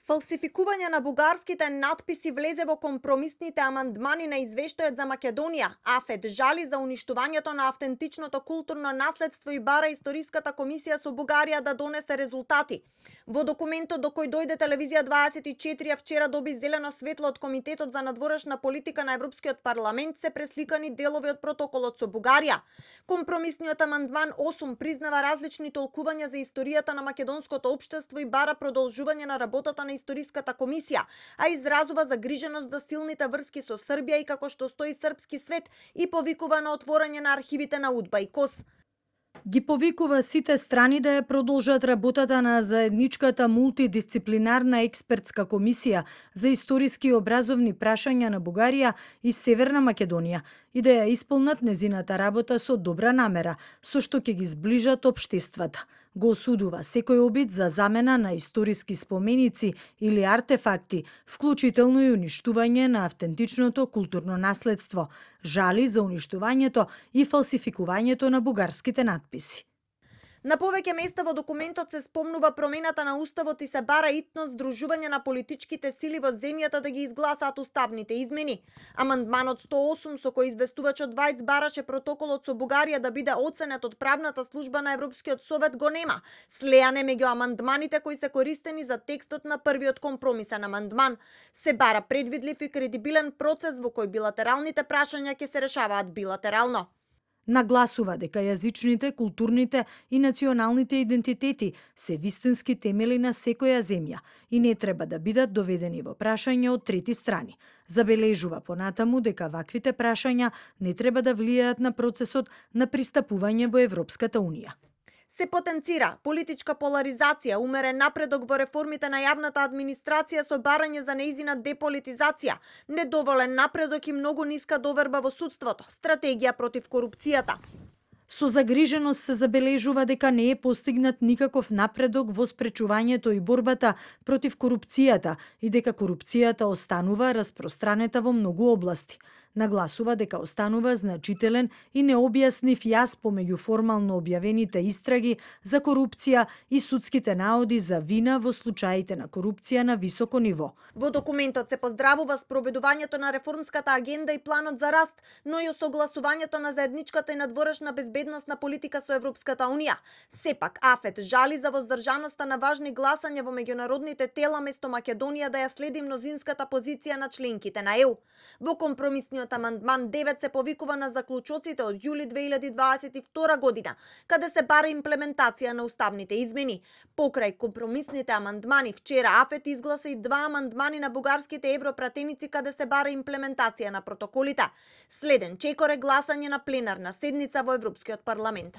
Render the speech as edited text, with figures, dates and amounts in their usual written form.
Фалсификување на бугарските надписи влезе во компромисните амандмани на извештајот за Македонија. АФЕТ жали за уништувањето на автентичното културно наследство и бара Историската комисија со Бугарија да донесе резултати. Во документот до кој дојде Телевизија 24 вчера доби зелено светло од Комитетот за надворешна политика на Европскиот парламент се пресликани делови од протоколот со Бугарија. Компромисниот амандман 8 признава различни толкувања за историјата на македонското општество и бара продолжување на работата на Историската комисија, а изразува загриженост за силните врски со Србија и како што стои српски свет и повикува на отворање на архивите на УДБА и КОС. Ги повикува сите страни да ја продолжат работата на заедничката мултидисциплинарна експертска комисија за историски и образовни прашања на Бугарија и Северна Македонија и да ја исполнат незината работа со добра намера, со што ќе ги зближат општествата. Го осудува секој обид за замена на историски споменици или артефакти, вклучително и уништување на автентичното културно наследство, жали за уништувањето и фалсификувањето на бугарските надписи. На повеќе места во документот се спомнува промената на уставот и се бара итно здружување на политичките сили во земјата да ги изгласаат уставните измени. Амандманот 108 со кој известувачот Вајц бараше протоколот со Бугарија да биде оценет од правната служба на Европскиот совет го нема. Слејане меѓу амандманите кои се користени за текстот на првиот компромисен амандман. Се бара предвидлив и кредибилен процес во кој билатералните прашања ќе се решаваат билатерално. Нагласува дека јазичните, културните и националните идентитети се вистински темели на секоја земја и не треба да бидат доведени во прашање од трети страни. Забележува понатаму дека ваквите прашања не треба да влијаат на процесот на пристапување во Европската унија. Се потенцира политичка поларизација, умерен напредок во реформите на јавната администрација со барање за нејзина деполитизација, недоволен напредок и многу ниска доверба во судството, стратегија против корупцијата. Со загриженост се забележува дека не е постигнат никаков напредок во спречувањето и борбата против корупцијата и дека корупцијата останува распространета во многу области. Нагласува дека останува значителен и необјаснив јаз помеѓу формално објавените истраги за корупција и судските наоди за вина во случаите на корупција на високо ниво. Во документот се поздравува спроведувањето на реформската агенда и планот за раст, но и осогласувањето на заедничката и надворешна безбедносна политика со Европската унија. Сепак АФЕТ жали за воздржаноста на важни гласања во меѓународните тела место Македонија да ја следи мнозинската позиција на членките на ЕУ. Во компромисниот амандман 9 се повикува на заклучоците од јули 2022 година, каде се бара имплементација на уставните измени. Покрај компромисните амандмани, вчера АФЕТ изгласа и 2 амандмани на бугарските европратеници каде се бара имплементација на протоколите. Следен чекор е гласање на пленарна седница во Европскиот парламент.